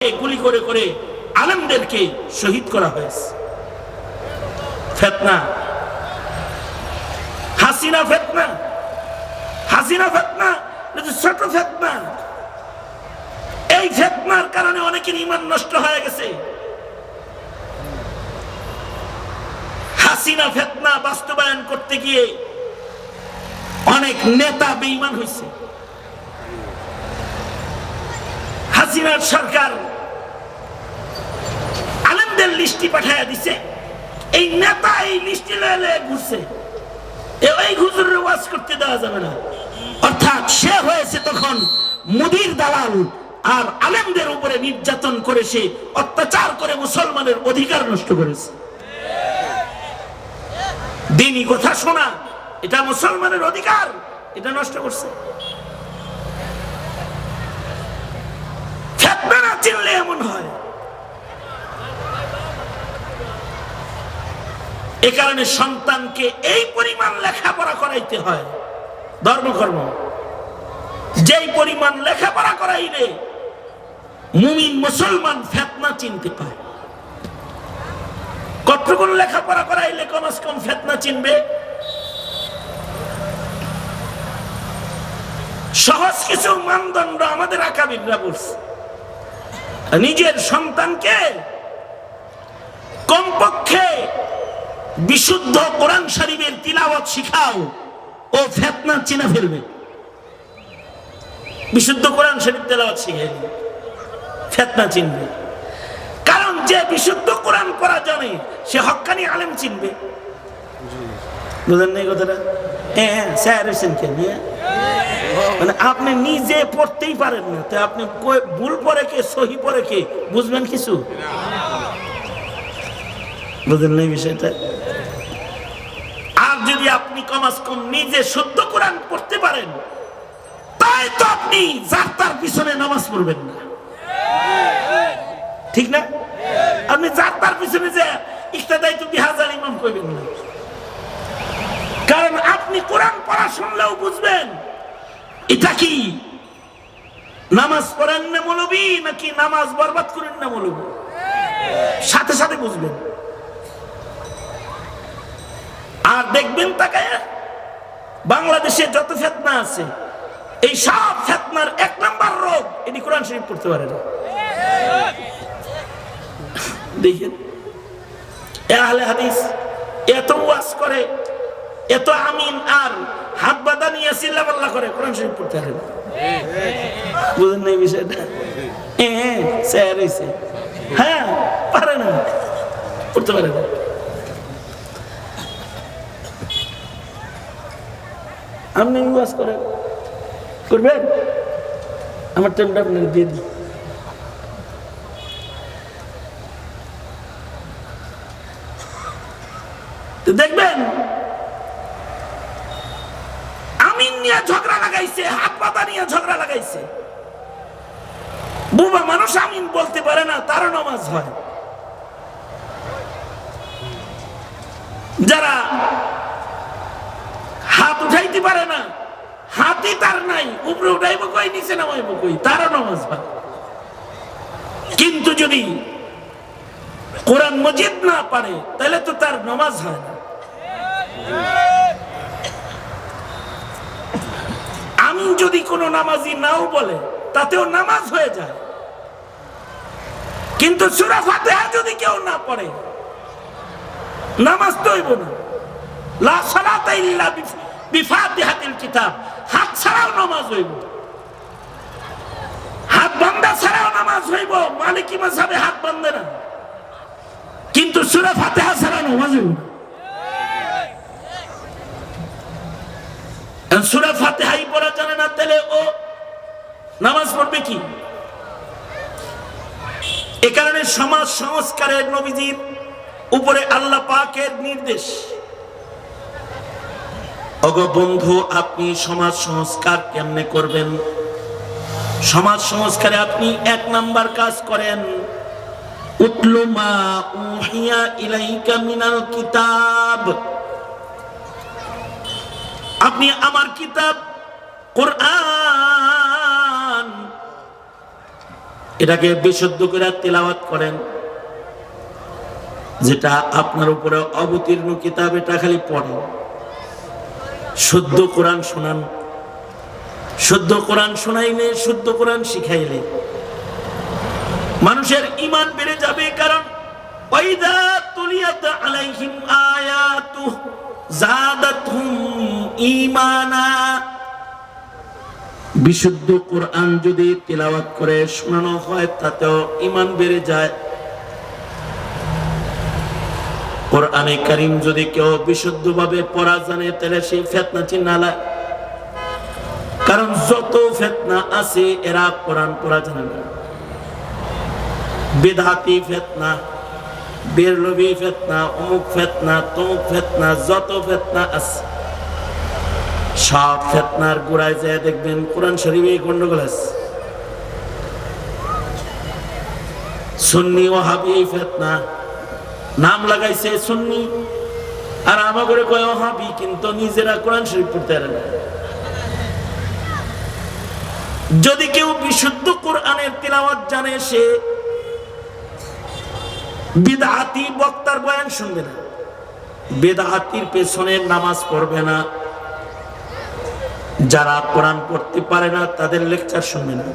গুলি করে করে আলেমদেরকে শহীদ করা হয়েছে। ফিতনা, হাসিনা ফিতনা, হাসিনা ফিতনা, ছোট ফিতনা। এই ফিতনার কারণে অনেকের ঈমান নষ্ট হয়ে গেছে। হাসিনা ফিতনা বাস্তবায়ন করতে গিয়ে অনেক নেতা বেঈমান হয়েছে। হাসিনার সরকার আলেমদের লিস্টি পাঠাইয়া দিছে, এই নেতা এই লিস্টি লয়ে ঘুরছে, এই হুজুরের ওয়াজ করতে দেওয়া যাবে না। অর্থাৎ সে হয়েছে তখন মুদির দালাল, আর আলেমদের উপরে নির্যাতন করে সে অত্যাচার করে মুসলমানের অধিকার নষ্ট করেছে। দ্বীনি কথা শোনা এটা মুসলমানের অধিকার, এটা নষ্ট করছে। ফিতনা না চিনলে এমন হয়। এ কারণে সন্তানকে এই পরিমাণ লেখাপড়া করাইতে হয়। ধর্মকর্ম যেই পরিমাণ লেখাপড়া করাইলে মুমিন মুসলমান ফিতনা চিনতে পায়, কতটুকু লেখাপড়া করাইলে কমস কম ফিতনা চিনবে। সহজ কিছু মানদণ্ড আমাদের আকাবিররা বলছে, নিজের সন্তানকে কমপক্ষে বিশুদ্ধ কোরআন শরীফের তিলাওয়াত শিখাও, ও ফিতনা চিনে ফেলবে। বিশুদ্ধ কোরআন শরীফ তিলাওয়াত শিখাই ফিতনা চিনবে। কারণ যে বিশুদ্ধ কোরআন পড়া জানে সে হক্কানি আলেম চিনবে। বুঝলেন না এই কথাটা? হ্যাঁ, স্যার হোসেন কে নিয়ে মানে আপনি নিজে পড়তেই পারেন না, তো আপনি ভুল পড়ে কে সহি পড়ে কে বুঝবেন কিছু? বুঝলেন না এই বিষয়টা? আর যদি আপনি কমাস কম নিজে শুদ্ধ কোরআন পড়তে পারেন, তাই তো আপনি যার তার পিছনে নামাজ পড়বেন না, ঠিক না? আপনি যার তার পিছনে যে ইক্তাদাই তো বিহাজার ইমাম কইবেন না, কারণ আপনি কোরআন পড়া শুনলেও বুঝবেন এটা কি নামাজ পড়েন না মৌলবী নাকি নামাজ বরবাদ করেন না মৌলবী, সাথে সাথে বুঝবেন। আর দেখবেন তাকায় বাংলাদেশে যত ফিতনা আছে, এই সব ফিতনার এক নাম্বার রোগ এটি কোরআন শরীফ পড়তে পারে না। দেখেন আহলে হাদিস এত ওয়াজ করে, এত আমিন আর হাত বাঁধা নিয়ে চিল্লাপাল্লা করে, কোরআন শরীফ পড়তে পারে না। বুঝেন না এই বিষয়টা? হ্যাঁ, পারে না, পড়তে পারে না। আপনি ওয়াজ করবেন, আমার টাইমটা আপনাকে দিয়ে দিই। দেখবেন আমিন নিয়ে ঝগড়া লাগাইছে, হাত পাতা নিয়ে ঝগড়া লাগাইছে। বুবা মানুষ আমিন বলতে পারে না, তারও নামাজ হয়। যারা হাত উঠাইতে পারে না, হাতই তার নাই, উপরে উঠাইব কই নিচে নামাইব কই, তারও নামাজ হয়। কিন্তু যদি কোরআন মজিদ না পারে তাহলে তো তার নামাজ হয় না। আমি যদি কোনো নামাজি নাও বলে তাতেও নামাজ হয়ে যায়, কিন্তু সূরা ফাতিহা যদি কেউ না পড়ে নামাজ তো হইব না। লা সালাতা ইল্লা বিফাতিহাতিল কিতাব, হাত ছাড়াও নামাজ হইব, হাত বান্ধা ছাড়াও নামাজ হইব। মালিকি মাযহাবে হাত বান্ধে না, কিন্তু সূরা ফাতিহা ছাড়া নামাজ হইব না। সূরা ফাতিহাই পড়া জানে না, তাহলে ও নামাজ পড়বে কি? এ কারণে সমাজ সংস্কারের নবীজির উপরে আল্লাহ পাকের নির্দেশ। ওগো বন্ধু, আপনি সমাজ সংস্কার কেমনে করবেন? সমাজ সংস্কারে আপনি এক নাম্বার কাজ করেন, উতলু মা উহিয়া ইলাইকা মিনাল কিতাব। আপনি আমার কিতাব কোরআন এটাকে বিশুদ্ধ করে তেলাওয়াত করেন। যেটা আপনার উপরে অবতীর্ণ কিতাব এটা খালি পড়েন, শুদ্ধ কোরআন শোনান। শুদ্ধ কোরআন শোনাইলে, শুদ্ধ কোরআন শিখাইলে মানুষের ঈমান বেড়ে যাবে। কারণ ওয়াইদা তুলিয়াত আলাইহিম আয়াতুহু যাদাতহুম ঈমানা, বিশুদ্ধ কোরআন যদি তিলাওয়াত করে শোনানো হয় তাতেও ঈমান বেড়ে যায়। কোরআনে কারীম যদি কেউ বিশুদ্ধভাবে পড়া জানে তাহলে সেই ফিতনা চিন্নালা। কারণ যত ফিতনা আছে এরা কোরআন পড়া জানে না। বিদআতি ফিতনা, বেরলভি ফিতনা, অমুক ফিতনা, তমুক ফিতনা, যত ফিতনা আছে সব ফিতনার গোড়ায় যায় দেখবেন কোরআন শরীফে গন্ডগোল আছে। সুন্নি ওয়াহাবি ফিতনা, নাম লাগাইছে সুন্নি আর আমাকে কয় ওয়াহাবি, কিন্তু নিজেরা কোরআন শরীফ পড়তে পারে না। যদি কেউ বিশুদ্ধ কোরআনের তিলাওয়াত জানে সে বিদআতি বক্তার বয়ান শুনবে না, বিদআতির পেছনে নামাজ পড়বে না, যারা কোরআন পড়তে পারে না তাদের লেকচার শুনবে না,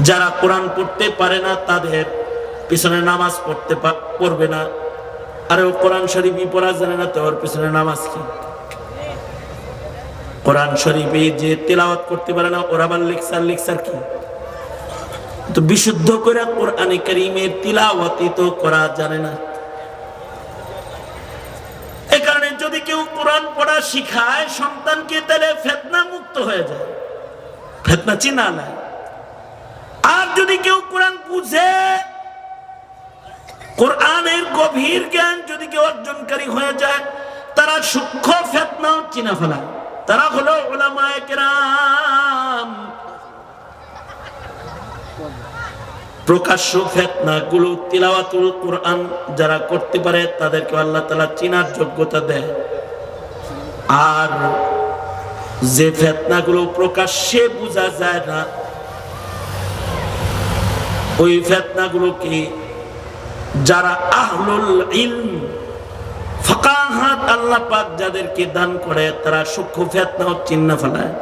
যারা কোরআন পড়তে পারে না তাদের পিছনে নামাজ পড়বে না। আরে ও কোরআন শরীফই পড়া জানে না তো ওর পিছনে নামাজ কি? কোরআন শরীফে যে তেলাওয়াত করতে পারে না ওর আবার লেকচার কি? তো বিশুদ্ধ করে কোরআনে কারীমের তিলাওয়াতই তো করা জানে না। এই কারণে যদি কেউ কোরআন পড়া শিখায় সন্তানকে তাহলে ফিতনা মুক্ত হয়ে যায়, ফিতনা চিনা নাই। আর যদি কেউ কোরআন বুঝে, কোরআনের গভীর জ্ঞান যদি কেউ অর্জনকারী হয়ে যায় তারা সূক্ষ্ম ফিতনাও চিনা ফেলায়। তারা হলো উলামায়ে কেরাম। প্রকাশ্য ফিতনা গুলো তিলাওয়াতুল কোরআন যারা করতে পারে তাদেরকে আল্লাহ তাআলা চিনার যোগ্যতা দেয়। আর যে ফিতনা গুলো প্রকাশ্যে বোঝা যায় না ওই ফিতনা গুলোকে যারা আহলুল ইলম ফাকাহাত আল্লাহ পাক যাদেরকে দান করে তারা সূক্ষ্ম ফিতনাও চিন্না ফেলায়।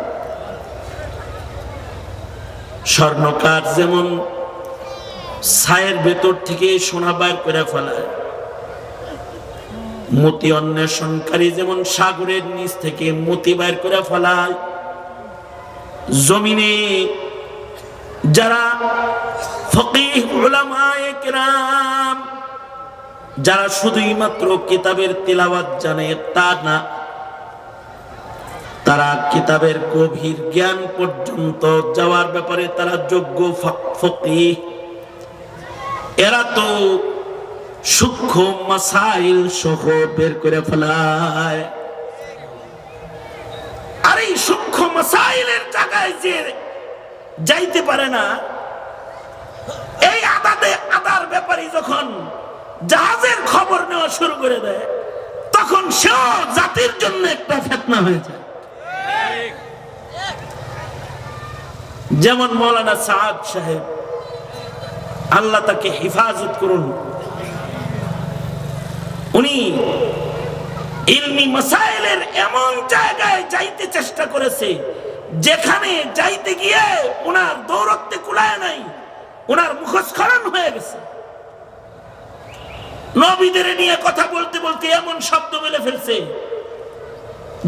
স্বর্ণকার যেমন ছায়ের ভেতর থেকে সোনা বাইর করে ফেলায়, মতি অন্বেষণকারী যেমন সাগরের নিচ থেকে মতি বাইর করে ফেলায়, জমিনে যারা ফকিহ উলামায়ে কেরাম যারা শুধুই মাত্র কিতাবের তিলাওয়াত জানে তা না, তারা কিতাবের গভীর জ্ঞান পর্যন্ত যাওয়ার ব্যাপারে তারা যোগ্য ফকিহ। এরা তো সূক্ষ্ম মাসাইল সহ বের করে ফেলায়। আর এই সূক্ষ্ম মাসাইলের জায়গায় যে যাইতে পারে না, এই আদার ব্যাপারে যখন জাহাজের খবর নেওয়া শুরু করে দেয় তখন সেও জাতির জন্য একটা ফিতনা হয়ে যায়। যেমন মৌলানা সাদ সাহেব, আল্লাহ তাকে হেফাজত করুন, উনি ইলমি মাসাইলের এমন জায়গায় যাইতে চেষ্টা করেছে যেখানে যাইতে গিয়ে ওনার দৌড়তে কুলায় নাই, ওনার মুখস্খলন হয়ে গেছে। নবীদের নিয়ে কথা বলতে বলতে এমন শব্দ বলে ফেলছে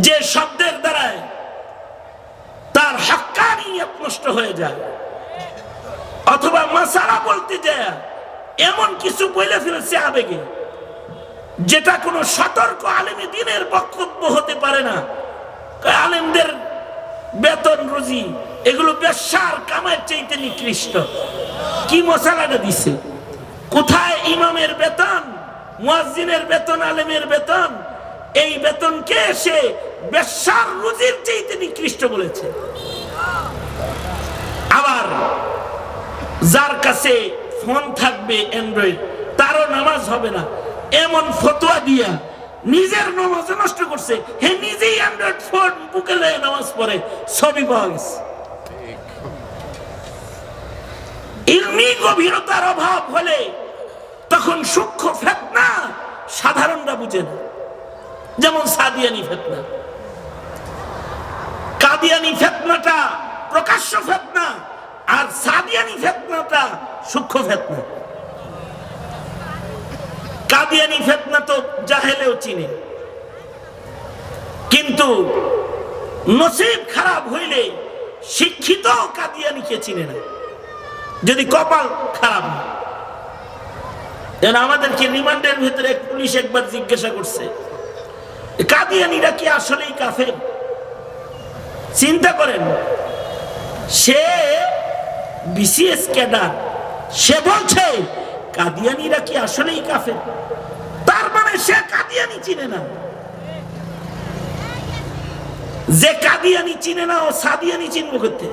যে শব্দের দ্বারায় তার হাক্কানিয়ত নষ্ট হয়ে যায়। অথবা মাসালা বলতে যায় এমন কিছু বলে ফেলছে আবেগে যেটা কোনো সতর্ক আলেমে দ্বীনের বক্তব্য হতে পারে না। আলেমদের বেতন রুজি এগুলো বেশ্যার কামার চাইতে নিকৃষ্ট। কি মশালাটা দিছে? কোথায় ইমামের বেতন, মুয়াজ্জিনের বেতন, আলেমের বেতন? এই বেতনকে সে বেশ্যার রুজির চাইতে নিকৃষ্ট বলেছে। আবার যার কাছে ফোন থাকবে অ্যান্ড্রয়েড তারও নামাজ হবে না এমন ফতোয়া দিয়া নিজের নামাজ নষ্ট করছে। হে নিজেই অ্যান্ড্রয়েড ফোন বুকে লয়ে নামাজ পড়ে, ছবি পাওয়া গেছে। ইলমি গভীরতার অভাব হলে তখন সূক্ষ্ম ফিতনা সাধারণরা বুঝে না। যেমন সাদিয়ানি ফিতনা, কাদিয়ানি ফিতনাটা প্রকাশ্য ফিতনা, আর সাদিয়ানি ফিতনাটা সূক্ষ্ম ফিতনা। কাদিয়ানি ফিতনা তো জাহেলেও চিনে, কিন্তু নসিব খারাপ হইলে শিক্ষিত কাদিয়ানিকে চিনে না, যদি কপাল খারাপ হয়। আমাদেরকে রিমান্ডের ভিতরে পুলিশ একবার জিজ্ঞাসা করছে, কাদিয়ানিরা কি আসলেই কাফের? চিন্তা করেন, সে বিসিএস ক্যাডার, সে বলছে কাদিয়ানিরা কি আসলেই কাফের। তার মানে সে কাদিয়ানি চিনে না। যে কাদিয়ানি চিনে না, ও সাদিয়ানি চিনব করতে?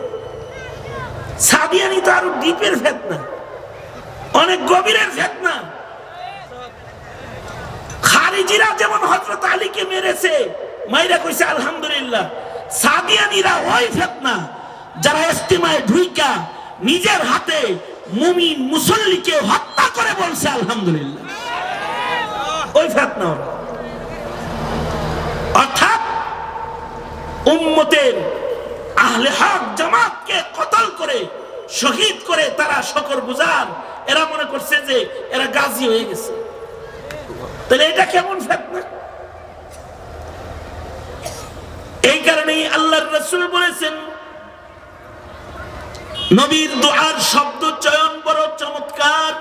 সাদিয়ানি তো আরো ডিপের ফিতনা, অনেক গভীরের ফিতনা। খারিজিরা যেমন হযরত আলীকে মেরেছে, মাইরা কইছে আলহামদুলিল্লাহ, সাদিয়ানিরা ওই ফিতনা যারা ইস্তেমায় ঢুইকা নিজের হাতে মুমিন মুসল্লিকে হত্যা করে বলছে আলহামদুলিল্লাহ, ওই ফিতনা। অর্থাৎ উম্মতের আহলে হক জামাতকে কতল করে শহীদ করে তারা শুকরগুজার, এরা মনে করছে যে এরা গাজী হয়ে গেছে। তাহলে এটা কেমন ফিতনা? এই কারণেই আল্লাহর রাসূল বলেছেন, নবীর দুআর শব্দ চয়ন বড় চমৎকার,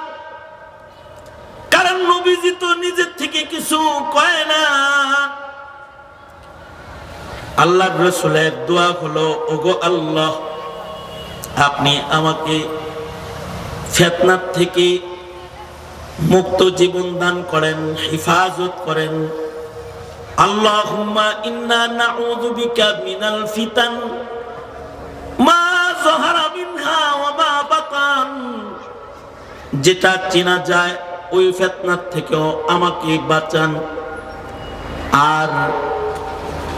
কারণ নবীজি তো নিজের থেকে কিছু কয় না। আল্লাহর রাসূলের দোয়া হলো, ওগো আল্লাহ, আপনি আমাকে ফিতনার থেকে মুক্ত জীবন দান করেন, হেফাজত করেন। আল্লাহুম্মা ইন্না নাউযু বিকা মিনাল ফিতান মা যাহারা মিনহা ওয়া মা বাতান। যেটা চেনা যায় ওই ফিতনার থেকেও আমাকে বাঁচান, আর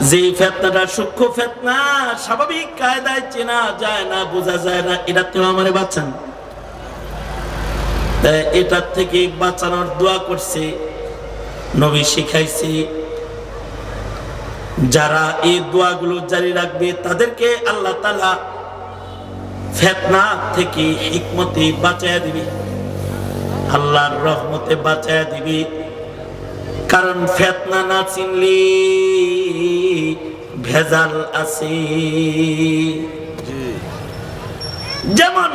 যে ফিতনাটা সূক্ষ্ম ফিতনা, স্বাভাবিক কায়দায় চেনা যায় না, বোঝা যায় না, এটাতেও আমারে বাঁচান। এটার থেকে বাঁচানোর দোয়া করছে, নবী শিখাইছে। যারা এই দোয়াগুলো জারি রাখবে তাদেরকে আল্লাহ তাআলা ফিতনা থেকে হিকমতে বাঁচায়া দিবে, আল্লাহর রহমতে বাঁচায়া দিবে। কারণ ফিতনা না চিনলে ভেজাল আছে। যেমন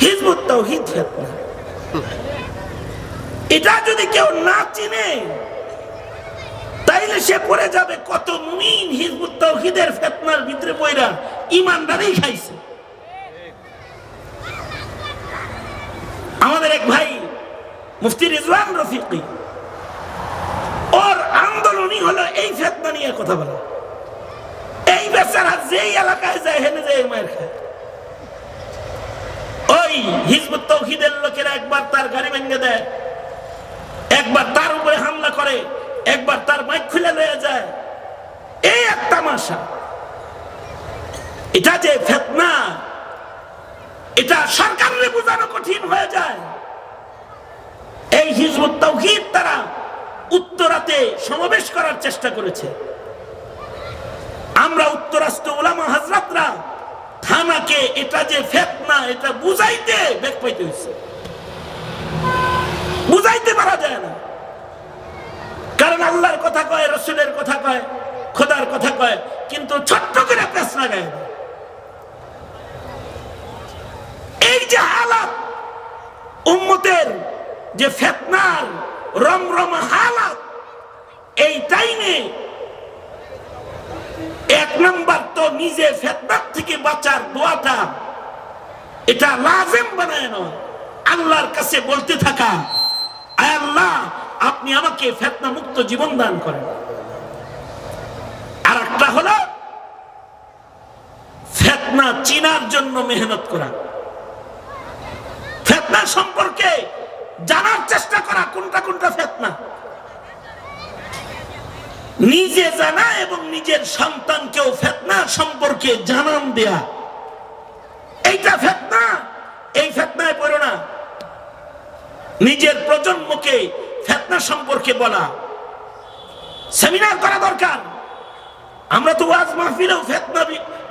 হিজবুত তাওহীদ ফিতনা, এটা যদি কেউ না চিনে তাইলে সে পড়ে যাবে। কত মুমিন হিজবুত তাওহীদের ফিতনার ভিতরে পড়া ঈমানদারই খাইছে। আমাদের এক ভাই মুফতি রিজওয়ান রফিকি, ওর আন্দোলনই হলো এই ফিতনা নিয়ে কথা বলা। এই বেচারা যেই এলাকায় যায় হেনে যায় মায়ের খায়। ওই হিজবুত তাওহীদের লোকেরা একবার তার গাড়ি ভেঙে দেয়, একবার তার উপরে হামলা করে, একবার তার মাইক খুলে লয়ে যায়। এই এক তামাশা। এটা যে ফিতনা, এটা সরকারের বোঝানো কঠিন হয়ে যায়। এই হিজবুত তাওহীদ তারা উত্তরাতে সমাবেশ করার চেষ্টা করেছে। আমরা উত্তরাস্ত উলামা হযরতরা থানাকে এটা যে ফিতনা এটা বুঝাইতে বেগ পাইতে হইছে, বুঝাইতে পারা যায় না। কারণ আল্লাহর কথা কয়, রাসূলের কথা কয়, খোদার কথা কয়, কিন্তু ছোট্ট করে পেছ লাগায়। এই যে হালাত উম্মতের, যে ফিতনার রমরমা হালাত, এই টাইমে এক নাম্বার তো নিজে ফিতনার থেকে বাঁচার দোয়াটা এটা লাজিম বানায় না, আল্লাহর কাছে বলতে থাকা, আয় আল্লাহ আপনি আমাকে ফিতনা মুক্ত জীবন দান করেন। আর একটা হলো ফিতনা চিনার জন্য মেহনত করা, ফিতনা সম্পর্কে জানার চেষ্টা করা, কোনটা কোনটা ফিতনা, নিজে জানা এবং নিজের সন্তানকেও ফিতনা সম্পর্কে জানান দেয়া, এইটা ফিতনা। সম্পর্কে, ফিতনা সম্পর্কে বলা, সেমিনার করা দরকার। আমরা তো ওয়াজ মাহফিলেও ফিতনা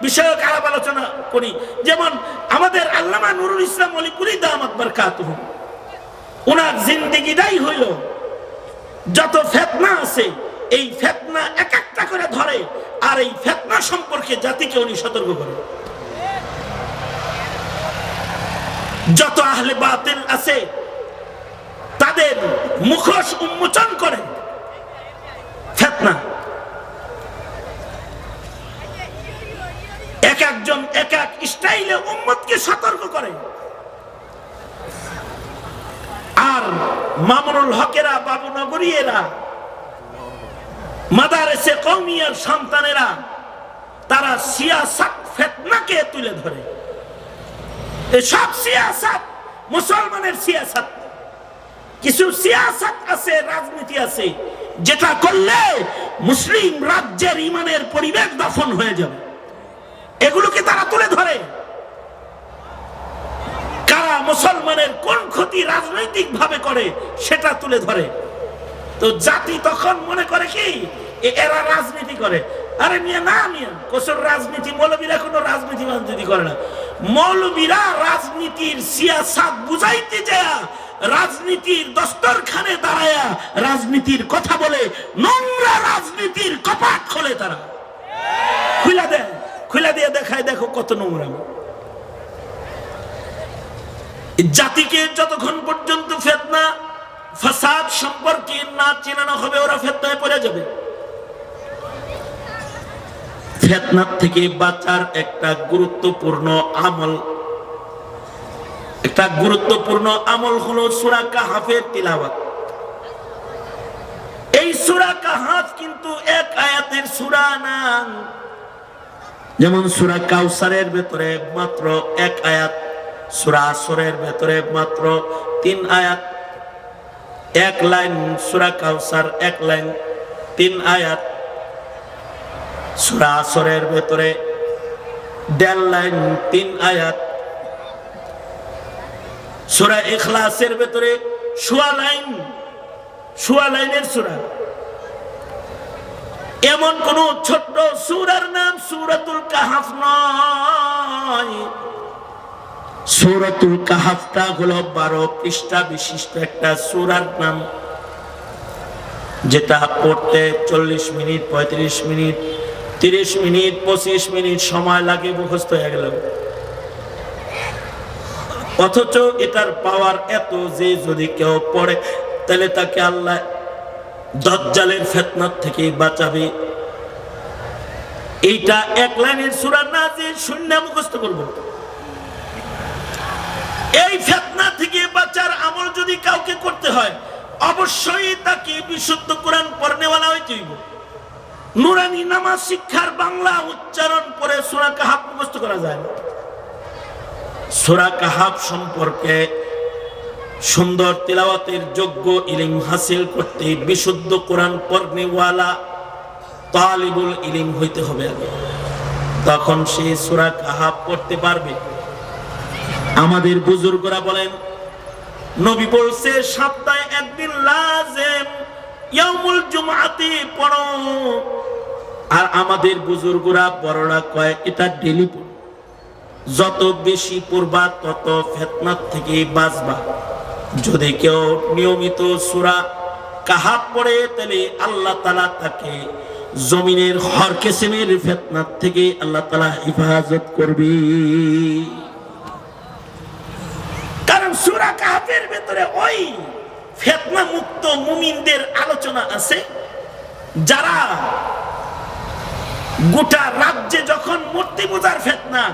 বিষয়ক আলাপ আলোচনা করি। যেমন আমাদের আল্লামা নুরুল ইসলাম ওলিপুরি দামাত বারকাতুহু, ওনার জিন্দেগিটাই হইল যত ফিতনা আছে এই ফিতনা এক একটা করে ধরে, আর এই ফিতনা সম্পর্কে জাতিকে উনি সতর্ক করে। যত আহলে বাতিল আছে তাদের মুখোশ উন্মোচন করে ফিতনা। এক একজন এক এক স্টাইলে উম্মতকে সতর্ক করে। আর মামুনুল হকেরা, বাবু নগরীরা, মাদারেসে কওমিয়ার সন্তানেরা তারা সিয়াসাত ফিতনাকে তুলে ধরে। এই সব সিয়াসাত মুসলমানের সিয়াসাত। কিছু সিয়াসাত আছে, রাজনীতি আছে, যেটা করলে মুসলিম রাজ্যের ইমানের পরিবেশ দফন হয়ে যাবে, এগুলোকে তারা তুলে ধরে। কারা মুসলমানের কোন ক্ষতি রাজনৈতিক ভাবে করে সেটা তুলে ধরে। তো জাতি তখন মনে করে কি এরা রাজনীতি করে। আরে মিয়া, না মিয়া, কোসর রাজনীতি, মৌলবীরা কোনো রাজনীতি করে না। মৌলবীরা রাজনীতির সিয়াসাত বুঝাইতে যায়, রাজনীতির দস্তরখানে দাঁড়ায়া রাজনীতির কথা বলে, নোংরা রাজনীতির কপাট খোলে। তারা খুলে দিয়ে দেখায়, দেখো কত নোংরা। জাতিকে যতক্ষণ পর্যন্ত ফিতনা ফাসাদ সম্পর্কে না চেনানো হবে, ওরা ফিতনায় পড়ে যাবে। ফিতনা থেকে বাঁচার একটা গুরুত্বপূর্ণ আমল হলো সূরা কাহফের তিলাওয়াত। এই সূরা কাহফ কিন্তু এক আয়াতের সূরা না। যেমন সূরা কাউসারের ভেতরে মাত্র এক আয়াত, সূরা আসরের ভেতরে মাত্র 3 আয়াত। এক লাইন সূরা কাউসার, এক লাইন 3 আয়াত। সূরা আসরের ভেতরে 1.5 লাইন 3 আয়াত। সূরা ইখলাসের ভেতরে সোয়া লাইনের সূরা। এমন কোন ছোট্ট সূরার নাম সূরাতুল কাহফ নয়। সূরাতুল কাহফটা হলো 12 পৃষ্ঠা বিশিষ্ট একটা সূরার নাম, যেটা পড়তে 40 মিনিট, 35 মিনিট, 30 মিনিট, 25 মিনিট সময় লাগে, মুখস্থ হয়ে গেল। অথচ এটার পাওয়ার এত যে যদি কেউ পড়ে তাহলে তাকে আল্লাহ দাজ্জালের ফিতনা থেকে বাঁচাবে। এইটা এক লাইনের সূরা না যে শূন্য মুখস্থ করব। এই ফিতনা থেকে বাঁচার আমল যদি কাউকে করতে হয়, অবশ্যই তাকে বিশুদ্ধ কোরআন পড়নেওয়ালা হইতে হইব। নুরানি নামাজ শিক্ষার বাংলা উচ্চারণ করে সূরা কাহফ মুখস্থ করা যায় না। সূরা কাহফ সম্পর্কে সুন্দর তিলাওয়াতের যোগ্য ইলম হাসিল করতে বিশুদ্ধ কোরআন পড়নেওয়ালা তালিবুল ইলম হইতে হবে আগে, তখন সে সূরা কাহফ পড়তে পারবে। আমাদের বুজুর্গরা বলেন, নবী বলছে সপ্তাহে একদিন লাজিম ইয়াউমুল জুমআতি পড়ো। আর আমাদের বুজুর্গরা বড়রা কয় এটা ডেইলি পড়ো। যত বেশি পড়বা তত ফিতনা থেকে বাঁচবা। যদি কেউ নিয়মিত সূরা কাহফ পড়ে তাহলে আল্লাহ তাআলা তাকে জমিনের হর কিসমের ফিতনা থেকে আল্লাহ তাআলা হেফাজত করবে। কারণ সূরা কাহফের ভিতরে ওই ফিতনা মুক্ত মুমিনদের আলোচনা আছে, যারা গোটা রাজ্যে যখন মূর্তি পূজার ফিতনা,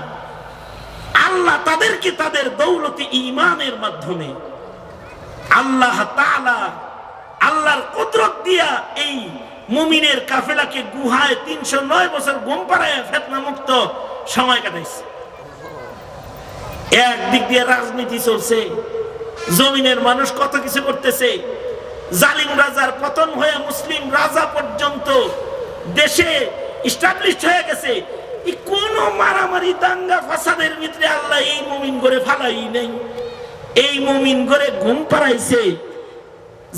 আল্লাহ তাদেরকে তাদের দৌলতে ঈমানের মাধ্যমে আল্লাহ তাআলা আল্লাহর কুদরত দিয়া এই মুমিনের কাফেলাকে গুহায় 309 বছর ঘুম পাড়ায় ফিতনা মুক্ত সময় কাটাইছে। একদিক দিয়ে রাজনীতি চলছে, জমিনের মানুষ কত কিছু করতেছে। জালিম রাজার পতন হয়ে মুসলিম রাজা পর্যন্ত দেশে এস্টাবলিশড হয়ে গেছে। কোন মারামারি দাঙ্গা ফাসাদের ভিতরে আল্লাহ এই মুমিন করে ফালাই নেই। এই মুমিন করে ঘুম পাড়াইছে।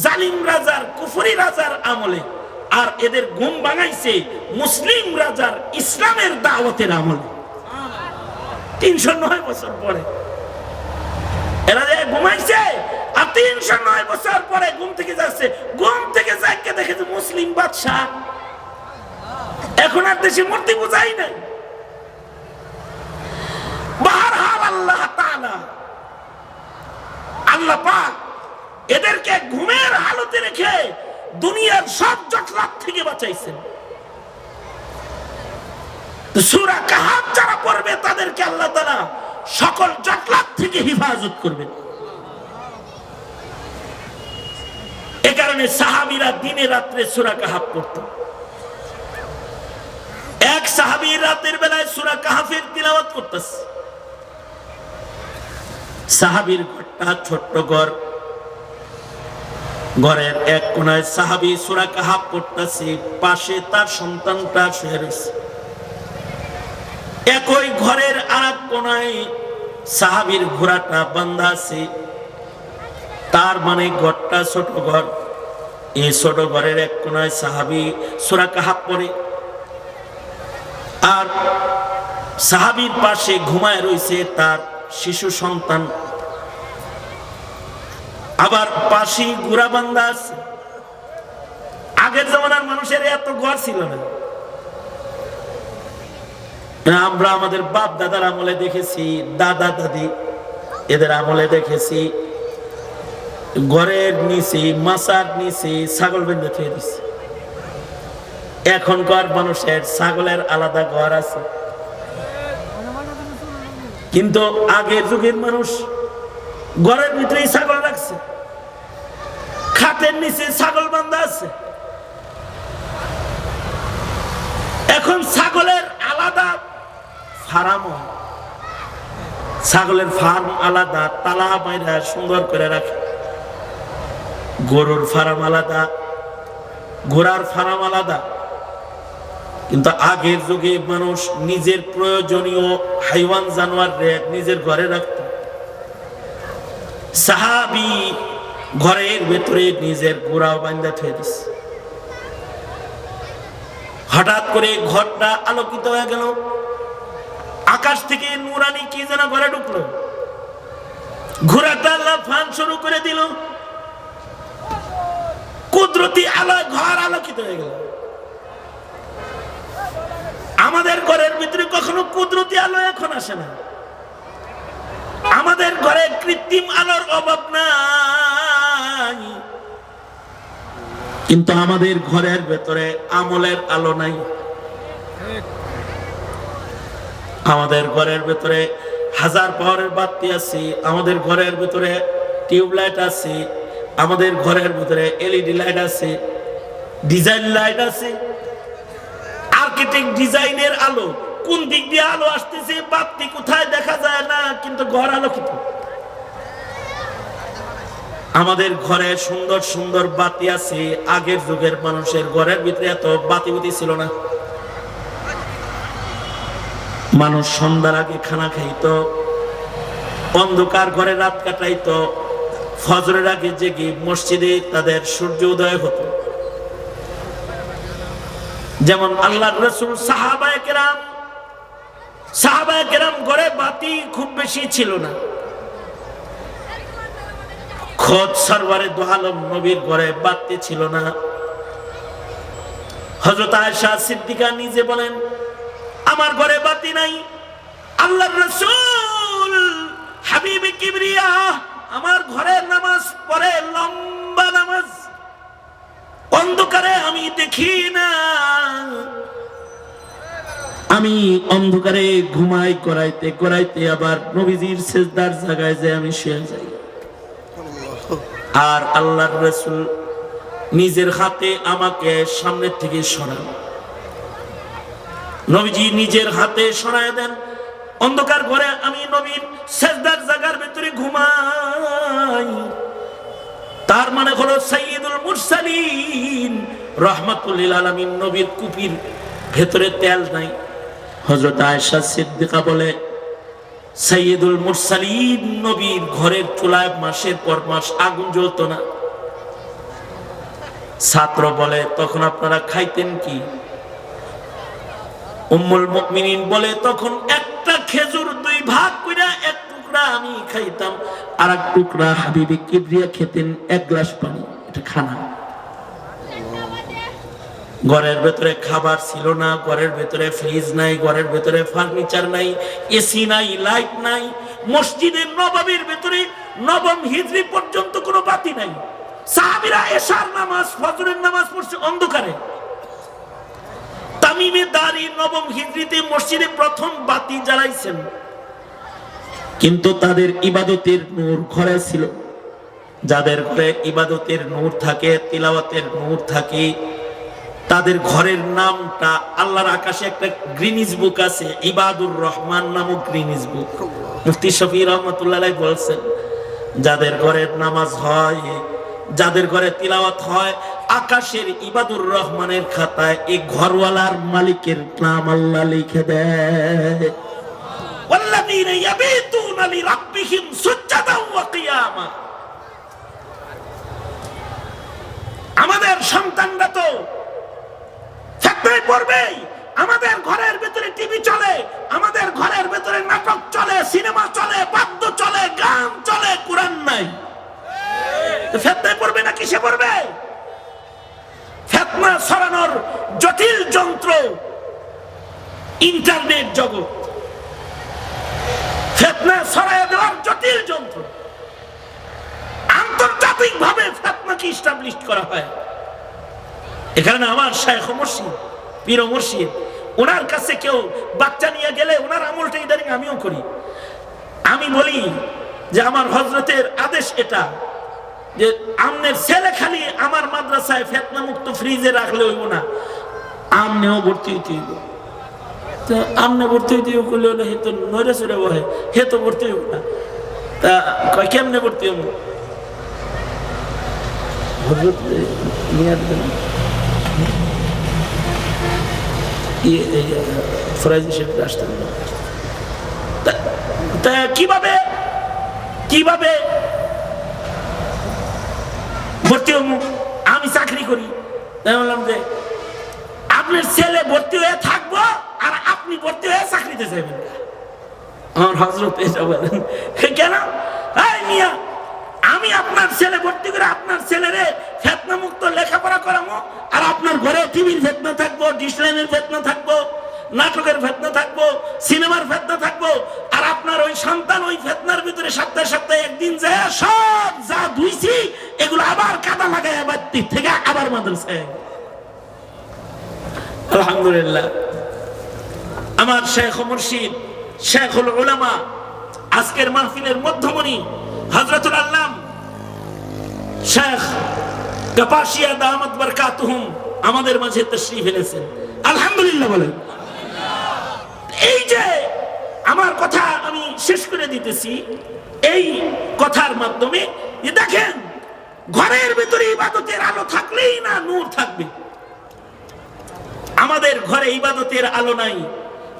জালিম রাজার, কুফরি রাজার আমলে, আর এদের ঘুম ভাঙাইছে মুসলিম রাজার ইসলামের দাওয়াতের আমলে। 309 বছর পরে এরা যে ঘুমাইছে, আর 309 বছর পরে ঘুম থেকে যাচ্ছে। ঘুম থেকে যাকে দেখে যে মুসলিম বাদশাহ, এখন আর দেশে মূর্তি পূজাই নাই। বাহরহাল আল্লাহ তাআলা, আল্লাহ পাক এদেরকে ঘুমের হালতে রেখে দুনিয়ার সব জটলা থেকে বাঁচাইছেন। সূরা কাহাফ যারা পড়বে তাদেরকে আল্লাহ তাআলা সকল জটলা থেকে হেফাজত করবেন। এ কারণে সাহাবীরা দিনে রাত্রে সূরা কাহাফ পড়ত। এক সাহাবী রাতের বেলায় সূরা কাহাফের তিলাওয়াত করতেছে। সাহাবীর ঘরটা ছোট্ট ঘর, ঘরের এক কোনায় সাহাবী সূরা কাহাফ পড়তেছে, পাশে তার সন্তানটা শুয়ে রয়েছে। একই ঘরের আরেক কোনায় সাহাবীর ঘোড়াটা বাঁধা আছে। তার মানে ঘরটা ছোট ঘর, এই ছোট ঘরের এক কোনায় সাহাবী সূরা কাহাফ পড়ে, আর সাহাবীর পাশে ঘুমায় রয়েছে তার শিশু সন্তান। আবার পাশে ঘোড়া বাঁধা আছে। আগের জমানার মানুষের এত ঘর ছিল না। আমরা আমাদের বাপ দাদার আমলে দেখেছি, দাদা দাদি এদের আমলে দেখেছি ঘরের নিচে, মাচার নিচে ছাগল বেঁধে থুয়ে দিচ্ছে। এখনকার মানুষের ছাগলের আলাদা ঘর আছে, কিন্তু আগের যুগের মানুষ ঘরের ভিতরেই ছাগল রাখছে, খাটের নিচে ছাগল বাঁধা আছে। এখন ছাগলের আলাদা ফার্ম, ছাগলের ফার্ম আলাদা, তালা বাইরা সুন্দর করে রাখে। গরুর ফার্ম আলাদা, ঘোড়ার ফার্ম আলাদা। কিন্তু আগের যুগে মানুষ নিজের প্রয়োজনীয় হাইওয়ান জানোয়ার নিজের ঘরে রাখত। সাহাবী ঘরের ভেতরে নিজের ঘোড়াও বাঁধা থুয়ে দিছে। হঠাৎ করে ঘরটা আলোকিত হয়ে গেল, আকাশ থেকে নুরানি কি যেন ঘরে ঢুকলো, ঘোড়াটা লাফান শুরু করে দিল, কুদরতি আলোয় ঘর আলোকিত হয়ে গেল। আমাদের ঘরের ভিতরে কখনো কুদরতি আলো এখন আসে না। আমাদের ঘরে কৃত্রিম আলোর অভাব নাই, কিন্তু আমাদের ঘরের ভেতরে আমলের আলো নাই। আমাদের ঘরের ভেতরে হাজার পাওয়ারের বাতি আছে, আমাদের ঘরের ভেতরে টিউবলাইট আছে, আমাদের ঘরের ভিতরে এলইডি লাইট আছে, ডিজাইন লাইট আছে, আর্কিটেক্ট ডিজাইনের আলো। কোন দিক দিয়ে আলো আসতেছে, বাতি কোথায় দেখা যায় না, কিন্তু ঘর আলোকিত। আমাদের ঘরে সুন্দর সুন্দর বাতি আছে। আগের যুগের মানুষের ঘরের ভিতরে এত বাতি বুতি ছিল না। মানুষ সন্ধ্যার আগে খানা খাইতো, অন্ধকার ঘরে রাত কাটাইতো, ফজরের আগে জেগে মসজিদে তাদের সূর্য উদয় হতো। যেমন আল্লাহর রাসূল সাহাবায়ে কেরাম ঘরে বাতি খুব বেশি ছিল না। খোদ সরওয়ারে দু আলম নবীর ঘরে বাতি ছিল না। হযরত আয়েশা সিদ্দিকা নিজে বলেন, আমার ঘরে বাতি নাই, আল্লাহর রাসূল হাবিবে কিবরিয়া আমার ঘরে নামাজ পড়ে, লম্বা নামাজ, অন্ধকারে আমি দেখি না, আমি অন্ধকারে ঘুমাই করাইতে করাইতে আবার নবীজির সিজদার জায়গায় যে আমি শুয়ে যাই। আর আল্লাহর রাসূল নিজের হাতে আমাকে সামনের থেকে সরান, নবীজি নিজের হাতে সরায় দেন। অন্ধকার ঘরে আমি নবীর সিজদার জায়গার ভিতরে ঘুমাই। তার মানে হলো সাইয়্যিদুল মুরসালিন রাহমাতুল লিল আলামিন নবীর কুপির ভেতরে তেল নাই। হযরত আয়েশা সিদ্দিকা বলে, সাইয়্যিদুল মুরসালিন নবীর ঘরের চুলায় মাসের পর মাস আগুন জ্বলতো না। ছাত্র বলে, তখন আপনারা খাইতেন কি? উম্মুল মুমিনিন বলে, তখন একটা খেজুর দুই ভাগ কইরা এক টুকরা আমি খাইতাম, আর এক টুকরা হাবিবি কিবরিয়া খেতেন, এক গ্লাস পানি। এটা খানা। ঘরের ভেতরে খাবার ছিল না, ঘরের ভেতরে ফ্রিজ নাই, ঘরের ভেতরে ফার্নিচার নাই, এসি নাই, লাইট নাই। মসজিদের নববীর ভেতরে নবম হিজরি পর্যন্ত কোনো বাতি নাই। সাহাবীরা এশার নামাজ, ফজরের নামাজ পড়ছে অন্ধকারে। তামিমে দারি নবম হিজরিতে মসজিদে প্রথম বাতি জ্বালাইছেন, কিন্তু তাদের ইবাদতের নূর ঘরে ছিল। যাদের ঘরে ইবাদতের নূর থাকে, তিলাওয়াতের নূর থাকে, তাদের ঘরের নামটা আল্লাহর আকাশে একটা গ্রিনিজ বুক আছে, ইবাদুর রহমান নামক গ্রিনিজ বুক। মুফতি শফি রহমাতুল্লাহ আলাইহি বলছেন, যাদের ঘরের নামাজ হয়, যাদের ঘরে তিলাওয়াত হয়, আকাশের ইবাদুর রহমানের খাতায় এই ঘরওয়ালার মালিকের নাম আল্লাহ লিখে দেয়। ওয়াল্লাযীনা ইয়াবিতুনা লিরাব্বিহিম সুজদান ওয়া কিয়ামা। আমাদের সন্তানরা তো ফিতনায় পড়বে। আমাদের ঘরের ভিতরে টিভি চলে, আমাদের ঘরের ভিতরে নাটক চলে, সিনেমা চলে, বাদ্য চলে, গান চলে, কোরআন নাই। ফিতনায় পড়বে না কিসে পড়বে? ফিতনা ছড়ানোর জটিল যন্ত্র ইন্টারনেট জগৎ, ফিতনা ছড়ায় দেওয়ার জটিল যন্ত্র। আন্তর্জাতিক ভাবে ফিতনাকে এস্টাবলিশ করা হয়। এখানে আমার শাইখ মুর্শিদ, পীর মুর্শিদ, ওনার কাছে কেউ বাচ্চা নিয়ে গেলে ওনার আমলটা ইদানিং আমিও করি। আমি বলি যে আমার হযরতের আদেশ এটা যে আমনের ছেলে খালি আমার মাদ্রাসায় ফিতনা মুক্ত ফ্রিজে রাখলে হইব না, আমনেও ভর্তি হইতে হইব। তো আমনে ভর্তি হইতে হইব করলে হলে হে তো নইরে চড়ে বহে, হে তো ভর্তি হইব না। তা কয় কেমনে ভর্তি হইব? হযরত নিয়ে দেন কিভাবে কিভাবে ভর্তি হব? আমি চাকরি করি, তাই বললাম যে আপনার ছেলে ভর্তি হয়ে থাকবো আর আপনি ভর্তি হয়ে চাকরিতে যাবেন। আমার হযরত এটা বলেন, কেন? এই মিয়া, আমি আপনার ছেলে ভর্তি করে আপনার ছেলেরে ফিতনা মুক্ত লেখাপড়া করাবো, আর আপনার ঘরে টিভির ফিতনা থাকবো, ডিশ লাইনের ফিতনা থাকবো, নাটকের ফিতনা থাকবো, সিনেমার ফিতনা থাকবো, আর আপনার ওই সন্তান ওই ফিতনার ভিতরে সপ্তাহে সপ্তাহে একদিন যায় সব যা ধুইছি এগুলো আবার কাদা লাগায় আবার থেকে আবার মাদ্রাসায়। আলহামদুলিল্লাহ, আমার শাইখ মুর্শিদ, শাইখুল উলামা, আজকের মাহফিলের মধ্যমণি হযরতুল আল্লাম শেখ কাপাসিয়া দামাত বারকাতুহুম আমাদের মাঝে তাশরীফ এনেছেন। আলহামদুলিল্লাহ বলেন। এই যে আমার কথা আমি শেষ করে দিতেছি এই কথার মাধ্যমে, দেখেন ঘরের ভিতরে ইবাদতের আলো থাকলেই না নূর থাকবে। আমাদের ঘরে ইবাদতের আলো নাই,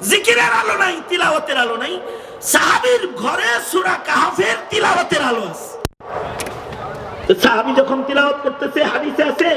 জিকিরের আলো নাই, তিলাওয়াতের আলো নাই। সাহাবীর ঘরে সূরা কাহফের তিলাওয়াতের আলো আছে। সাহাবী যখন তিলাওয়াত করতেছে, হাদিসে আছে